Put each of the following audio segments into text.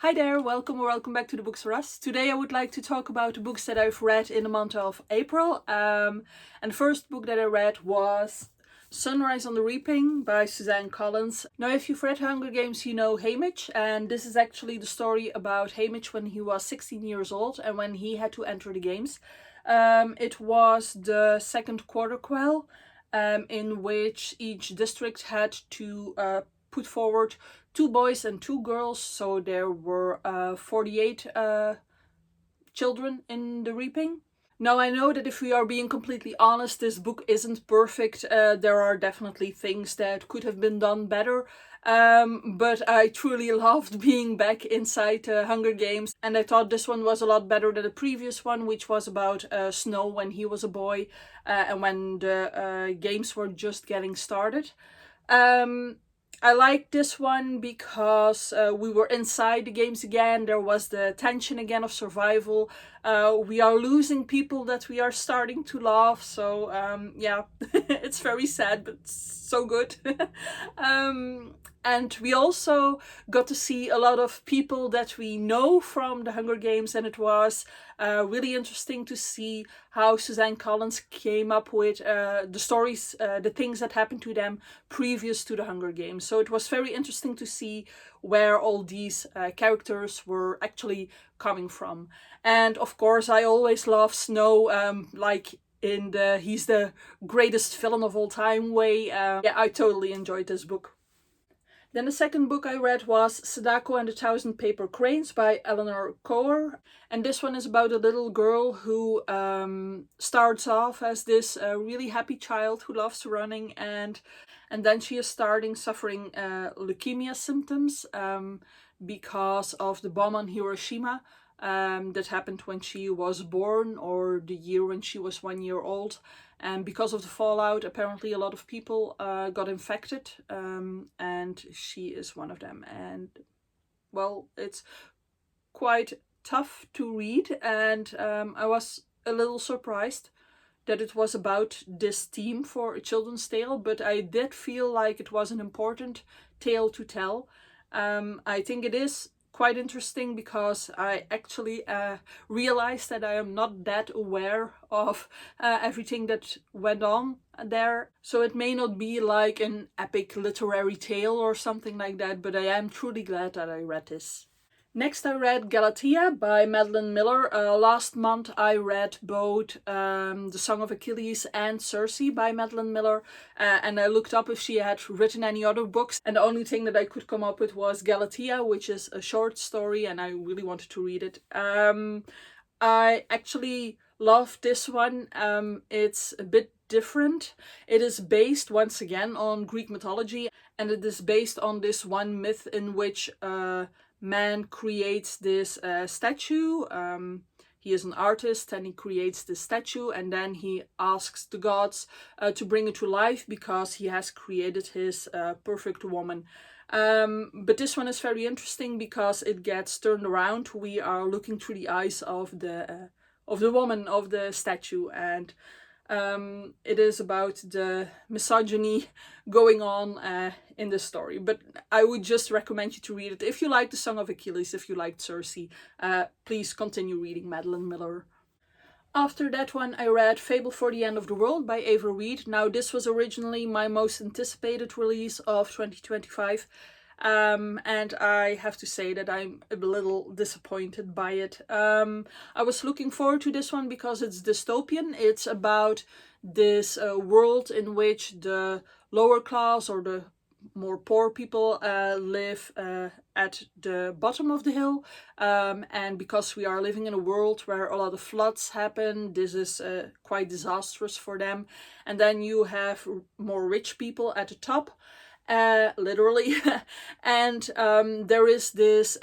Hi there, welcome or welcome back to the Books for Us. Today I would like to talk about the books that I've read in the month of April. And the first book that I read was Sunrise on the Reaping by Suzanne Collins. Now, if you've read Hunger Games, you know Haymitch, and this is actually the story about Haymitch when he was 16 years old and when he had to enter the games. It was the second quarter quell, in which each district had to put forward 2 boys and 2 girls, so there were 48 children in the reaping. Now, I know that if we are being completely honest, this book isn't perfect. There are definitely things that could have been done better. But I truly loved being back inside Hunger Games, and I thought this one was a lot better than the previous one, which was about Snow when he was a boy and when the games were just getting started. I like this one because we were inside the games again. There was the tension again of survival. We are losing people that we are starting to love. So yeah, it's very sad, but so good. And we also got to see a lot of people that we know from the Hunger Games, and it was really interesting to see how Suzanne Collins came up with the stories, the things that happened to them previous to the Hunger Games. So it was very interesting to see where all these characters were actually coming from. And of course, I always love Snow, like in the he's the greatest villain of all time way. Yeah, I totally enjoyed this book. Then the second book I read was Sadako and the Thousand Paper Cranes by Eleanor Coer. And this one is about a little girl who starts off as this really happy child who loves running, and then she is suffering leukemia symptoms because of the bomb on Hiroshima that happened when she was born, or the year when she was 1 year old. And because of the fallout, apparently a lot of people got infected, and she is one of them. And well, it's quite tough to read, and I was a little surprised that it was about this theme for a children's tale, but I did feel like it was an important tale to tell. I think it is quite interesting because I actually realized that I am not that aware of everything that went on there. So it may not be like an epic literary tale or something like that, but I am truly glad that I read this. Next, I read Galatea by Madeline Miller. Last month, I read both The Song of Achilles and Circe by Madeline Miller, and I looked up if she had written any other books, and the only thing that I could come up with was Galatea, which is a short story, and I really wanted to read it. I actually love this one. It's a bit different. It is based once again on Greek mythology, and it is based on this one myth in which man creates this statue. He is an artist and he creates this statue, and then he asks the gods to bring it to life because he has created his perfect woman. But this one is very interesting because it gets turned around. We are looking through the eyes of the woman of the statue, and it is about the misogyny going on in the story. But I would just recommend you to read it. If you like The Song of Achilles, if you liked Circe, please continue reading Madeline Miller. After that one, I read Fable for the End of the World by Ava Reid. Now, this was originally my most anticipated release of 2025. And I have to say that I'm a little disappointed by it. I was looking forward to this one because it's dystopian. It's about this world in which the lower class or the more poor people live at the bottom of the hill, and because we are living in a world where a lot of floods happen, this is quite disastrous for them. And then you have more rich people at the top, literally. And there is this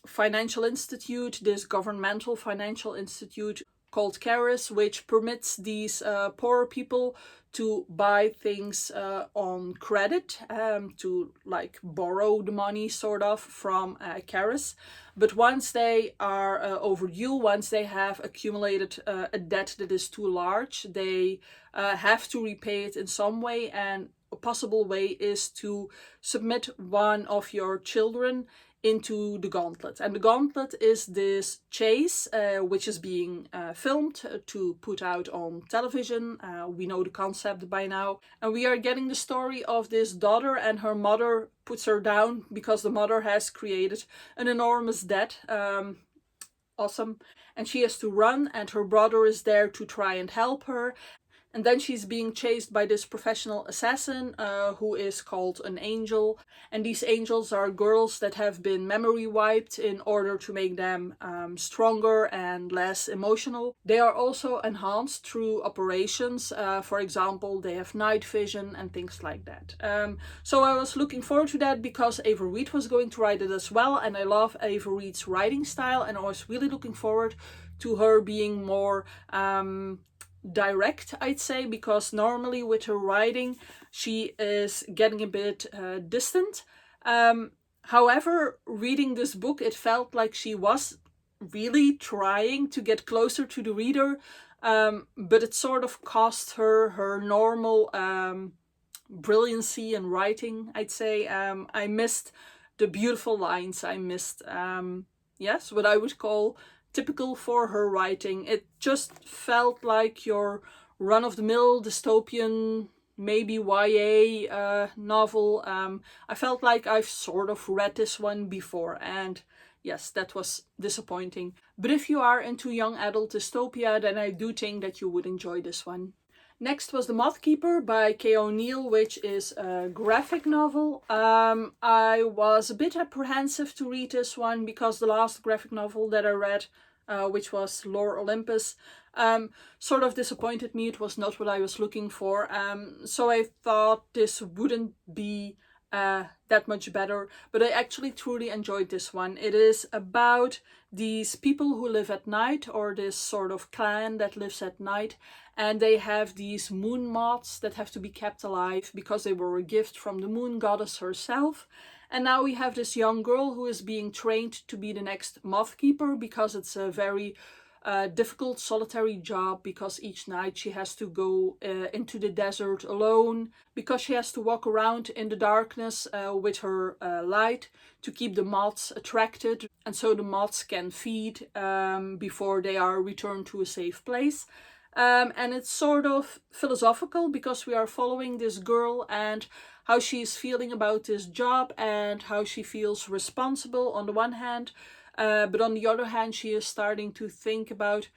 financial institute, this governmental financial institute called Caris, which permits these poorer people to buy things on credit, to like borrow the money sort of from Caris. But once they are overdue, once they have accumulated a debt that is too large, they have to repay it in some way, and a possible way is to submit one of your children into the Gauntlet. And the Gauntlet is this chase which is being filmed to put out on television. We know the concept by now. And we are getting the story of this daughter, and her mother puts her down because the mother has created an enormous debt. Awesome. And she has to run, and her brother is there to try and help her. And then she's being chased by this professional assassin who is called an angel. And these angels are girls that have been memory wiped in order to make them stronger and less emotional. They are also enhanced through operations. For example, they have night vision and things like that. So I was looking forward to that because Ava Reid was going to write it as well. And I love Ava Reid's writing style. And I was really looking forward to her being more direct, I'd say, because normally with her writing she is getting a bit distant. However, reading this book, it felt like she was really trying to get closer to the reader, but it sort of cost her her normal brilliancy in writing, I'd say. I missed the beautiful lines. I missed yes, what I would call typical for her writing. It just felt like your run-of-the-mill dystopian, maybe YA novel. I felt like I've sort of read this one before, and yes, that was disappointing. But if you are into young adult dystopia, then I do think that you would enjoy this one. Next was The Moth Keeper by Kay O'Neill, which is a graphic novel. I was a bit apprehensive to read this one because the last graphic novel that I read, which was Lore Olympus, sort of disappointed me. It was not what I was looking for. So I thought this wouldn't be that much better, but I actually truly enjoyed this one. It is about these people who live at night, or this sort of clan that lives at night, and they have these moon moths that have to be kept alive because they were a gift from the moon goddess herself. And now we have this young girl who is being trained to be the next moth keeper, because it's a very difficult solitary job, because each night she has to go into the desert alone, because she has to walk around in the darkness with her light to keep the moths attracted, and so the moths can feed before they are returned to a safe place. And it's sort of philosophical because we are following this girl and how she's feeling about this job and how she feels responsible on the one hand, but on the other hand she is starting to think about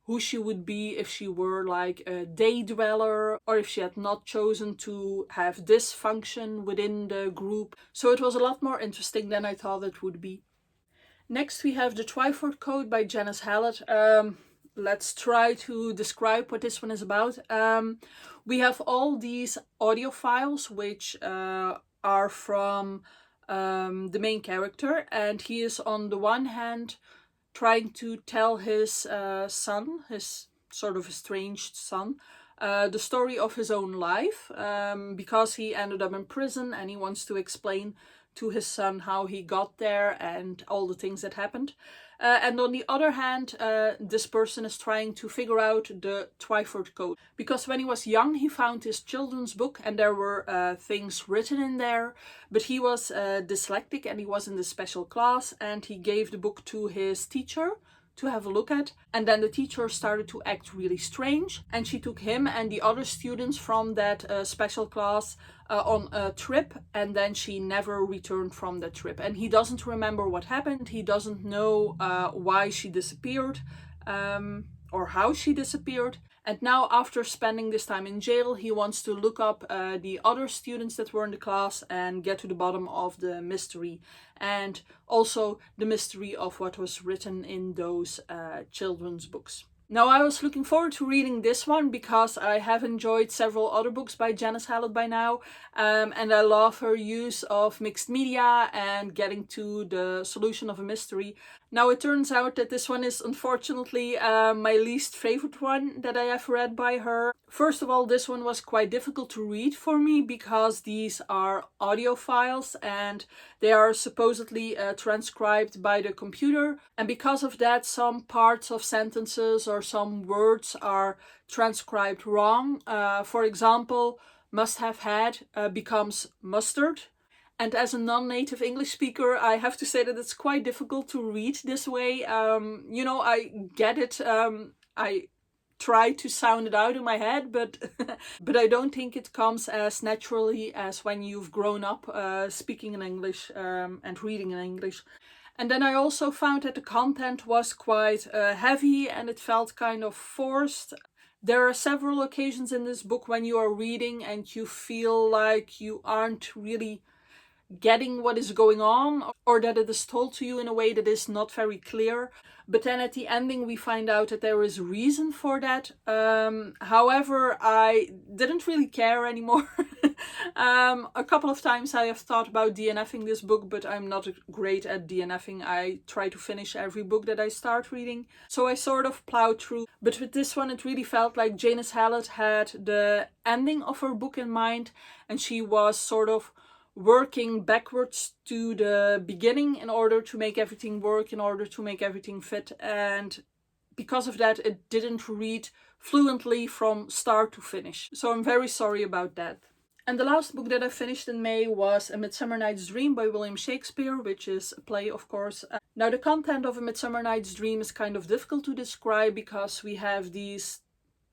who she would be if she were like a day dweller, or if she had not chosen to have this function within the group. So it was a lot more interesting than I thought it would be. Next we have The Twyford Code by Janice Hallett. Let's try to describe what this one is about. We have all these audio files which are from the main character, and he is on the one hand trying to tell his son, his sort of estranged son, the story of his own life, because he ended up in prison and he wants to explain to his son how he got there and all the things that happened. And on the other hand, this person is trying to figure out the Twyford Code, because when he was young he found his children's book and there were things written in there, but he was dyslexic and he was in the special class, and he gave the book to his teacher to have a look at, and then the teacher started to act really strange, and she took him and the other students from that special class on a trip, and then she never returned from that trip, and he doesn't remember what happened. He doesn't know why she disappeared or how she disappeared. And now, after spending this time in jail, he wants to look up the other students that were in the class and get to the bottom of the mystery, and also the mystery of what was written in those children's books. Now, I was looking forward to reading this one because I have enjoyed several other books by Janice Hallett by now, and I love her use of mixed media and getting to the solution of a mystery. Now, it turns out that this one is unfortunately my least favorite one that I have read by her. First of all, this one was quite difficult to read for me because these are audio files and they are supposedly transcribed by the computer, and because of that some parts of sentences or some words are transcribed wrong. For example, must have had becomes mustard, And as a non-native English speaker, I have to say that it's quite difficult to read this way. You know, I get it. I try to sound it out in my head, but but I don't think it comes as naturally as when you've grown up speaking in English and reading in English. And then I also found that the content was quite heavy and it felt kind of forced. There are several occasions in this book when you are reading and you feel like you aren't really getting what is going on, or that it is told to you in a way that is not very clear. But then at the ending we find out that there is reason for that. However, I didn't really care anymore. A couple of times I have thought about DNFing this book, but I'm not great at DNFing. I try to finish every book that I start reading. So I sort of plowed through. But with this one it really felt like Janice Hallett had the ending of her book in mind, and she was sort of working backwards to the beginning in order to make everything work, in order to make everything fit. And because of that, it didn't read fluently from start to finish. So I'm very sorry about that. And the last book that I finished in May was A Midsummer Night's Dream by William Shakespeare, which is a play, of course. Now, the content of A Midsummer Night's Dream is kind of difficult to describe because we have these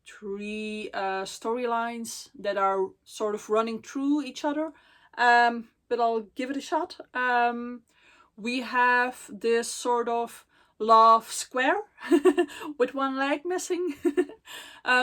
three storylines that are sort of running through each other. But I'll give it a shot. We have this sort of love square with one leg missing.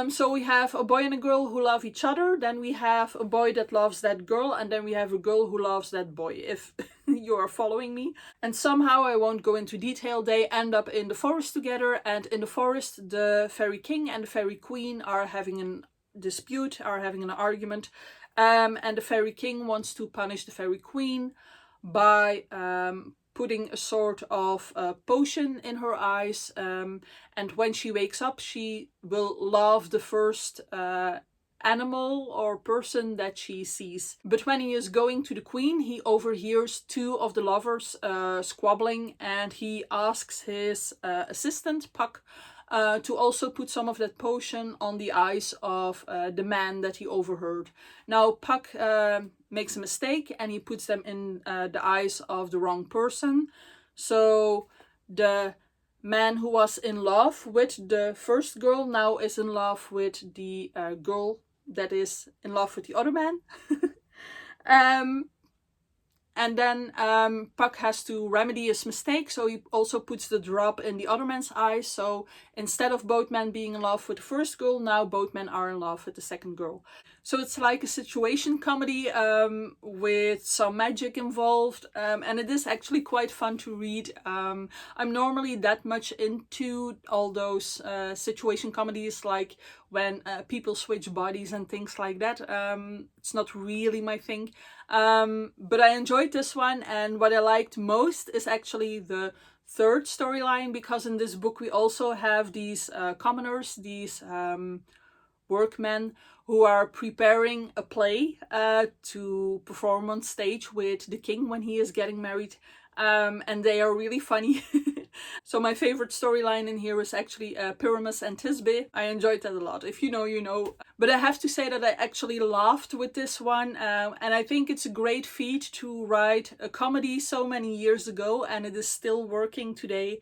So we have a boy and a girl who love each other, then we have a boy that loves that girl, and then we have a girl who loves that boy, if you are following me. And somehow, I won't go into detail, they end up in the forest together, and in the forest the fairy king and the fairy queen are having a dispute, are having an argument. And the fairy king wants to punish the fairy queen by putting a sort of potion in her eyes, and when she wakes up she will love the first animal or person that she sees. But when he is going to the queen, he overhears two of the lovers squabbling, and he asks his assistant Puck to also put some of that potion on the eyes of the man that he overheard. Now Puck makes a mistake and he puts them in the eyes of the wrong person. So the man who was in love with the first girl now is in love with the girl that is in love with the other man. And then Puck has to remedy his mistake, so he also puts the drop in the other man's eyes. So instead of both men being in love with the first girl, now both men are in love with the second girl. So it's like a situation comedy with some magic involved, and it is actually quite fun to read. I'm normally that much into all those situation comedies, like when people switch bodies and things like that. It's not really my thing. But I enjoyed this one, and what I liked most is actually the third storyline, because in this book we also have these commoners, these workmen who are preparing a play to perform on stage with the king when he is getting married, and they are really funny. So my favorite storyline in here is actually Pyramus and Thisbe. I enjoyed that a lot. If you know, you know. But I have to say that I actually laughed with this one, and I think it's a great feat to write a comedy so many years ago, and it is still working today.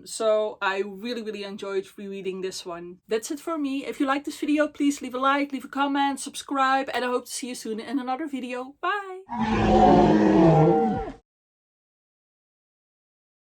So I really enjoyed rereading this one. That's it for me. If you like this video, please leave a like, leave a comment, subscribe, and I hope to see you soon in another video. Bye!